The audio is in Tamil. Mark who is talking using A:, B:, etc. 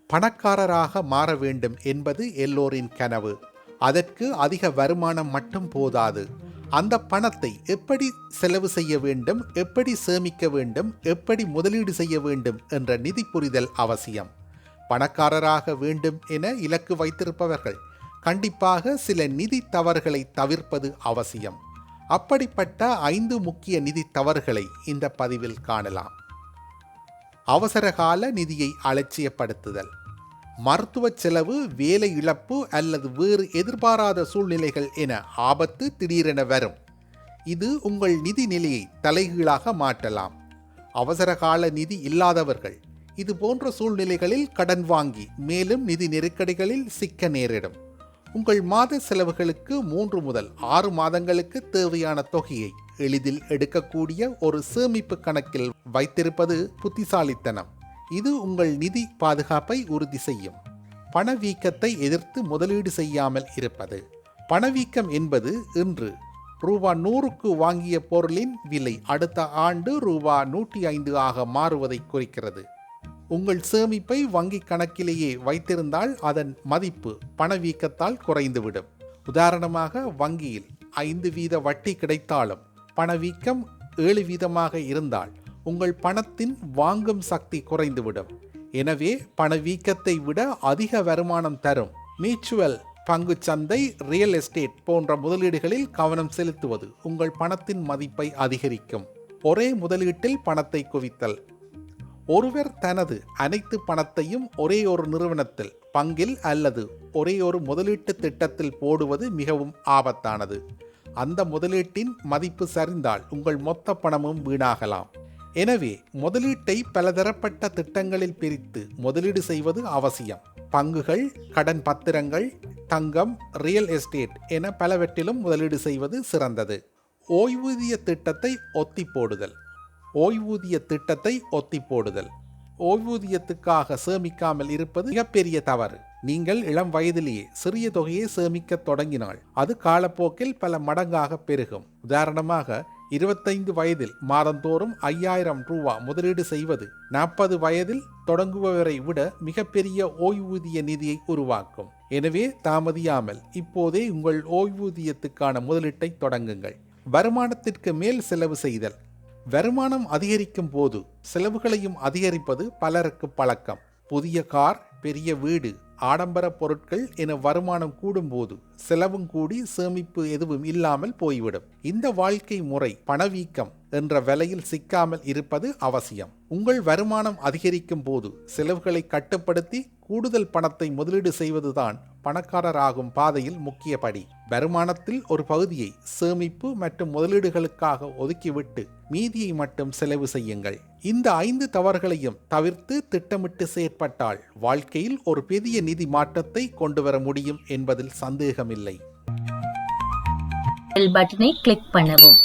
A: பணக்காரராக மாற வேண்டும் என்பது எல்லோரின் கனவு. அதற்கு அதிக வருமானம் மட்டும் போதாது. அந்த பணத்தை எப்படி செலவு செய்ய வேண்டும், எப்படி சேமிக்க வேண்டும், எப்படி முதலீடு செய்ய வேண்டும் என்ற நிதி புரிதல் அவசியம். பணக்காரராக வேண்டும் என இலக்கு வைத்திருப்பவர்கள் கண்டிப்பாக சில நிதி தவறுகளை தவிர்ப்பது அவசியம். அப்படிப்பட்ட 5 முக்கிய நிதி தவறுகளை இந்த பதிவில் காணலாம். அவசரகால நிதியை அலட்சியப்படுத்துதல். மருத்துவ செலவு, வேலை இழப்பு அல்லது வேறு எதிர்பாராத சூழ்நிலைகள் என ஆபத்து திடீரென வரும். இது உங்கள் நிதி நிலையை தலைகீழாக மாற்றலாம். அவசரகால நிதி இல்லாதவர்கள் இது போன்ற சூழ்நிலைகளில் கடன் வாங்கி மேலும் நிதி நெருக்கடிகளில் சிக்க நேரிடும். உங்கள் மாத செலவுகளுக்கு 3 முதல் 6 மாதங்களுக்கு தேவையான தொகையை எளிதில் எடுக்கக்கூடிய ஒரு சேமிப்பு கணக்கில் வைத்திருப்பது புத்திசாலித்தனம். இது உங்கள் நிதி பாதுகாப்பை உறுதி செய்யும். பணவீக்கத்தை எதிர்த்து முதலீடு செய்யாமல் இருப்பது. பணவீக்கம் என்பது இன்று ரூபா 100க்கு வாங்கிய பொருளின் விலை அடுத்த ஆண்டு ரூபா 105 ஆக மாறுவதை குறிக்கிறது. உங்கள் சேமிப்பை வங்கி கணக்கிலேயே வைத்திருந்தால் அதன் மதிப்பு பணவீக்கத்தால் குறைந்துவிடும். உதாரணமாக, வங்கியில் 5% வட்டி கிடைத்தாலும் பணவீக்கம் 7% இருந்தால் உங்கள் பணத்தின் வாங்கும் சக்தி குறைந்துவிடும். எனவே பணவீக்கத்தை விட அதிக வருமானம் தரும் மியூச்சுவல் பங்குச்சந்தை, ரியல் எஸ்டேட் போன்ற முதலீடுகளில் கவனம் செலுத்துவது உங்கள் பணத்தின் மதிப்பை அதிகரிக்கும். ஒரே முதலீட்டில் பணத்தை குவித்தல். ஒருவர் தனது அனைத்து பணத்தையும் ஒரே ஒரு நிறுவனத்தில், பங்கில் அல்லது ஒரே ஒரு முதலீட்டு திட்டத்தில் போடுவது மிகவும் ஆபத்தானது. அந்த முதலீட்டின் மதிப்பு சரிந்தால் உங்கள் மொத்த பணமும் வீணாகலாம். எனவே முதலீட்டை பலதரப்பட்ட திட்டங்களில் பிரித்து முதலீடு செய்வது அவசியம். பங்குகள், கடன் பத்திரங்கள், தங்கம், ரியல் எஸ்டேட் என பலவற்றிலும் முதலீடு செய்வது சிறந்தது. ஓய்வூதிய திட்டத்தை ஒத்தி போடுதல். ஓய்வூதியத்துக்காக சேமிக்காமல் இருப்பது மிகப்பெரிய தவறு. நீங்கள் இளம் வயதிலேயே சிறிய தொகையை சேமிக்க தொடங்கினால் அது காலப்போக்கில் பல மடங்காக பெருகும். உதாரணமாக, 25 வயதில் மாதந்தோறும் 5000 ரூபா முதலீடு செய்வது 40 வயதில் தொடங்குபவரை விட மிகப்பெரிய ஓய்வூதிய நிதியை உருவாக்கும். எனவே தாமதியாமல் இப்போதே உங்கள் ஓய்வூதியத்துக்கான முதலீட்டை தொடங்குங்கள். வருமானத்திற்கு மேல் செலவு செய்தல். வருமானம் அதிகரிக்கும் போது செலவுகளையும் அதிகரிப்பது பலருக்கு பழக்கம். புதிய கார், பெரிய வீடு, ஆடம்பர பொருட்கள் என வருமானம் கூடும்போது செலவும் கூடி சேமிப்பு எதுவும் இல்லாமல் போய்விடும். இந்த வாழ்க்கை முறை பணவீக்கம் என்ற விலையில் சிக்காமல் இருப்பது அவசியம். உங்கள் வருமானம் அதிகரிக்கும் போது செலவுகளை கட்டுப்படுத்தி கூடுதல் பணத்தை முதலீடு செய்வதுதான் பணக்காரராகும் பாதையில் முக்கிய படி. வருமானத்தில் ஒரு பகுதியை சேமிப்பு மற்றும் முதலீடுகளுக்காக ஒதுக்கிவிட்டு மீதியை மட்டும் செலவு செய்யுங்கள். இந்த 5 தவறுகளையும் தவிர்த்து திட்டமிட்டு செயற்பட்டால் வாழ்க்கையில் ஒரு பெரிய நிதி மாற்றத்தை கொண்டு வர முடியும் என்பதில் சந்தேகமில்லை.
B: பெல் பட்டனை கிளிக் பண்ணவும்.